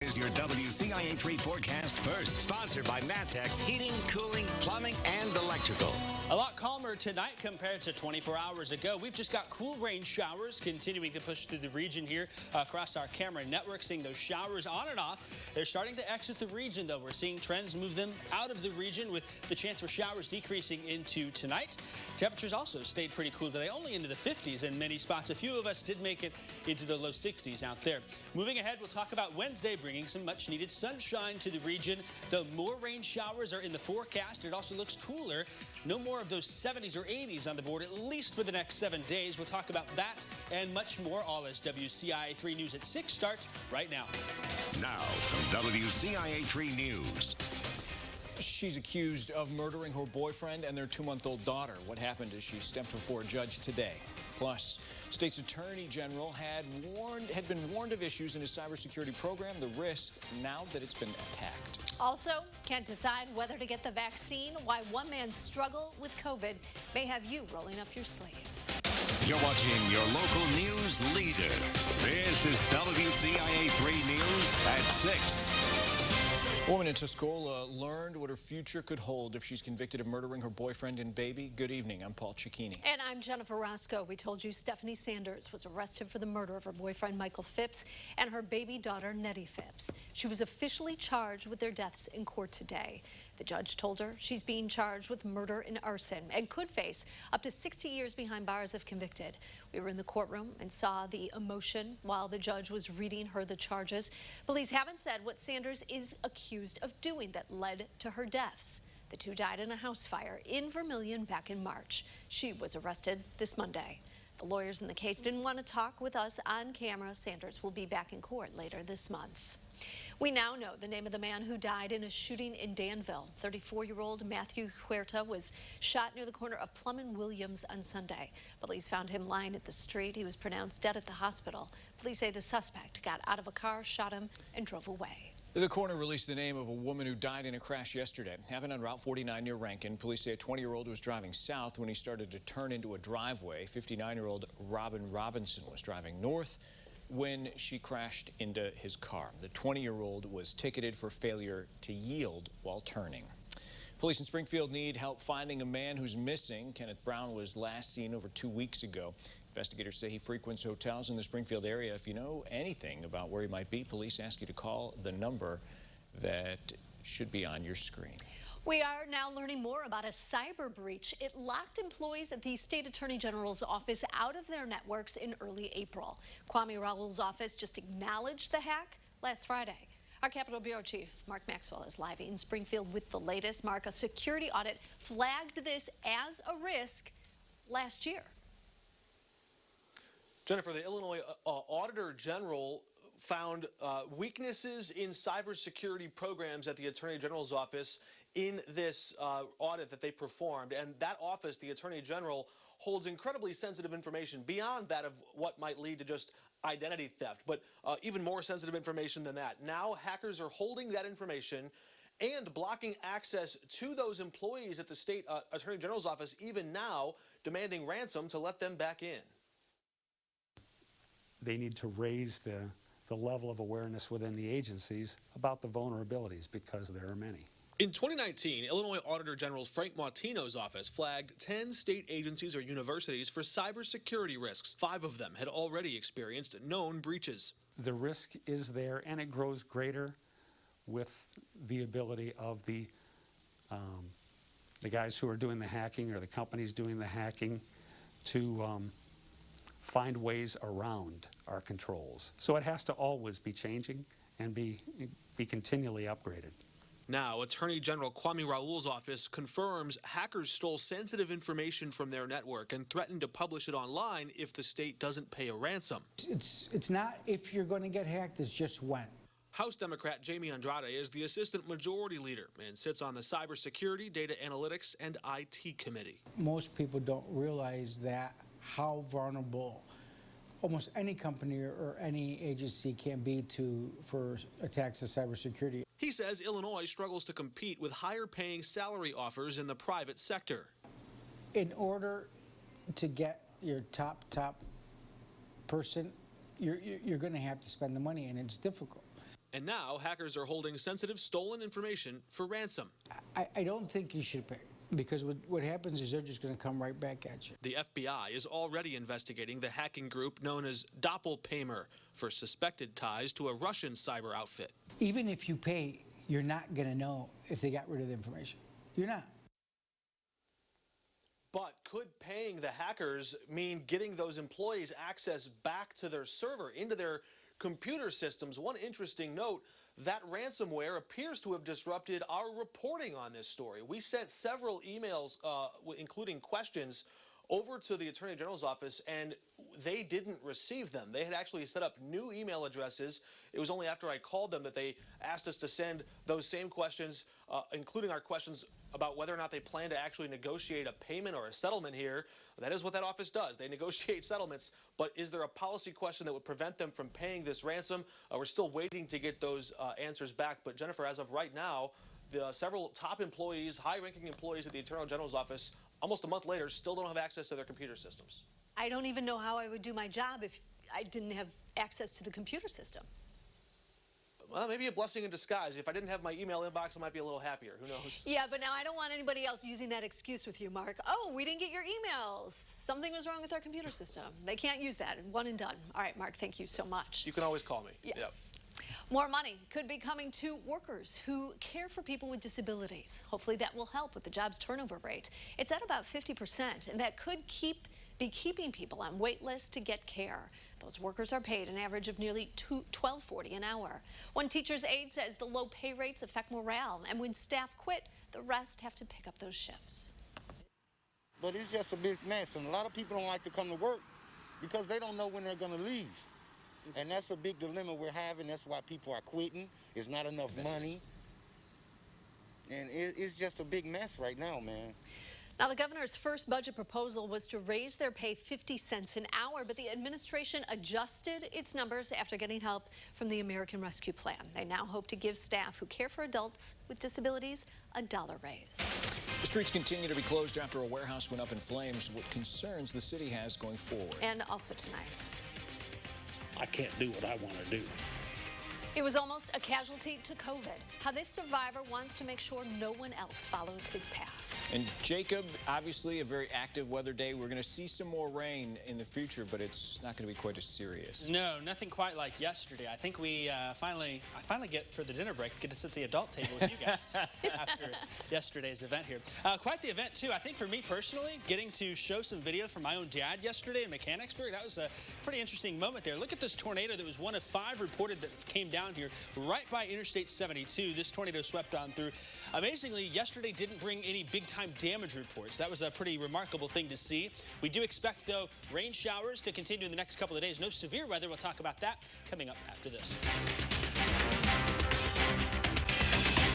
Is your WCIA 3 forecast first, sponsored by Matex Heating, Cooling, Plumbing, and Electrical. A lot calmer tonight compared to 24 hours ago. We've just got cool rain showers continuing to push through the region here across our camera network, seeing those showers on and off. They're starting to exit the region, though. We're seeing trends move them out of the region with the chance for showers decreasing into tonight. Temperatures also stayed pretty cool today, only into the 50s in many spots. A few of us did make it into the low 60s out there. Moving ahead, we'll talk about Wednesday, bringing some much-needed sunshine to the region. Though more rain showers are in the forecast, it also looks cooler. No more of those 70s or 80s on the board, at least for the next 7 days. We'll talk about that and much more, all as WCIA 3 News at 6 starts right now. Now from WCIA 3 News. She's accused of murdering her boyfriend and their 2-month-old daughter. What happened is she stepped before a judge today. Plus, state's attorney general had been warned of issues in his cybersecurity program, the risk now that it's been attacked. Also, can't decide whether to get the vaccine, why one man's struggle with COVID may have you rolling up your sleeve. You're watching your local news leader. This is WCIA 3 News at 6. A woman in Tuscola learned what her future could hold if she's convicted of murdering her boyfriend and baby. Good evening. I'm Paul Cicchini. And I'm Jennifer Roscoe. We told you Stephanie Sanders was arrested for the murder of her boyfriend, Michael Phipps, and her baby daughter, Nettie Phipps. She was officially charged with their deaths in court today. The judge told her she's being charged with murder and arson and could face up to 60 years behind bars if convicted. We were in the courtroom and saw the emotion while the judge was reading her the charges. Police haven't said what Sanders is accused of doing that led to her deaths. The two died in a house fire in Vermilion back in March. She was arrested this Monday. The lawyers in the case didn't want to talk with us on camera. Sanders will be back in court later this month. We now know the name of the man who died in a shooting in Danville. 34-year-old Matthew Huerta was shot near the corner of Plum and Williams on Sunday. Police found him lying at the street. He was pronounced dead at the hospital. Police say the suspect got out of a car, shot him, and drove away. The coroner released the name of a woman who died in a crash yesterday. Happened on Route 49 near Rankin. Police say a 20-year-old was driving south when he started to turn into a driveway. 59-year-old Robin Robinson was driving north when she crashed into his car. The 20-year-old was ticketed for failure to yield while turning. Police in Springfield need help finding a man who's missing. Kenneth Brown was last seen over 2 weeks ago. Investigators say he frequents hotels in the Springfield area. If you know anything about where he might be, police ask you to call the number that should be on your screen. We are now learning more about a cyber breach. It locked employees at the State Attorney General's office out of their networks in early April. Kwame Raoul's office just acknowledged the hack last Friday. Our Capitol Bureau Chief, Mark Maxwell, is live in Springfield with the latest. Mark, a security audit flagged this as a risk last year. Jennifer, the Illinois Auditor General found weaknesses in cybersecurity programs at the Attorney General's office in this audit that they performed. And that office, the Attorney General, holds incredibly sensitive information beyond that of what might lead to just identity theft, but even more sensitive information than that. Now hackers are holding that information and blocking access to those employees at the State Attorney General's office, even now demanding ransom to let them back in. They need to raise the level of awareness within the agencies about the vulnerabilities, because there are many. In 2019, Illinois Auditor General Frank Martino's office flagged 10 state agencies or universities for cybersecurity risks. 5 of them had already experienced known breaches. The risk is there, and it grows greater with the ability of the guys who are doing the hacking, or the companies doing the hacking, to find ways around our controls. So it has to always be changing and be continually upgraded. Now, Attorney General Kwame Raoul's office confirms hackers stole sensitive information from their network and threatened to publish it online if the state doesn't pay a ransom. It's not if you're going to get hacked, it's just when. House Democrat Jamie Andrade is the Assistant Majority Leader and sits on the Cybersecurity, Data Analytics, and IT Committee. Most people don't realize that how vulnerable almost any company or any agency can be for attacks of cybersecurity. He says Illinois struggles to compete with higher-paying salary offers in the private sector. In order to get your top person, you're going to have to spend the money, and it's difficult. And now hackers are holding sensitive stolen information for ransom. I don't think you should pay, because what happens is they're just going to come right back at you. The FBI is already investigating the hacking group known as Doppelpaymer for suspected ties to a Russian cyber outfit. Even if you pay, you're not going to know if they got rid of the information. You're not. But could paying the hackers mean getting those employees access back to their server, into their computer systems? One interesting note, that ransomware appears to have disrupted our reporting on this story. We sent several emails, including questions, over to the Attorney General's office, and they didn't receive them. They had actually set up new email addresses. It was only after I called them that they asked us to send those same questions, including our questions about whether or not they plan to actually negotiate a payment or a settlement here. That is what that office does. They negotiate settlements. But is there a policy question that would prevent them from paying this ransom? We're still waiting to get those answers back. But Jennifer, as of right now, the several top employees, high-ranking employees at the Attorney General's office, almost a month later, still don't have access to their computer systems. I don't even know how I would do my job if I didn't have access to the computer system. Well, maybe a blessing in disguise. If I didn't have my email inbox, I might be a little happier. Who knows? Yeah, but now I don't want anybody else using that excuse with you, Mark. Oh, we didn't get your emails. Something was wrong with our computer system. They can't use that. One and done. All right, Mark, thank you so much. You can always call me. Yes. Yep. More money could be coming to workers who care for people with disabilities. Hopefully that will help with the job's turnover rate. It's at about 50%, and that could be keeping people on wait lists to get care. Those workers are paid an average of nearly $12.40 an hour. One teacher's aide says the low pay rates affect morale, and when staff quit, the rest have to pick up those shifts. But it's just a big mess, and a lot of people don't like to come to work because they don't know when they're going to leave. And that's a big dilemma we're having. That's why people are quitting. It's not enough money. And it's just a big mess right now, man. Now, the governor's first budget proposal was to raise their pay 50 cents an hour, but the administration adjusted its numbers after getting help from the American Rescue Plan. They now hope to give staff who care for adults with disabilities a $1 raise. The streets continue to be closed after a warehouse went up in flames. What concerns the city has going forward. And also tonight, I can't do what I want to do. it was almost a casualty to COVID. How this survivor wants to make sure no one else follows his path. And Jacob, obviously a very active weather day. We're going to see some more rain in the future, but it's not going to be quite as serious. No, nothing quite like yesterday. I think I finally get, for the dinner break, get to sit at the adult table with you guys after yesterday's event here. Quite the event, too. I think for me personally, getting to show some video from my own dad yesterday in Mechanicsburg, that was a pretty interesting moment there. Look at this tornado that was one of 5 reported that came down here right by Interstate 72. This tornado swept on through. Amazingly, yesterday didn't bring any big-time damage reports. That was a pretty remarkable thing to see. We do expect, though, rain showers to continue in the next couple of days. No severe weather. We'll talk about that coming up after this.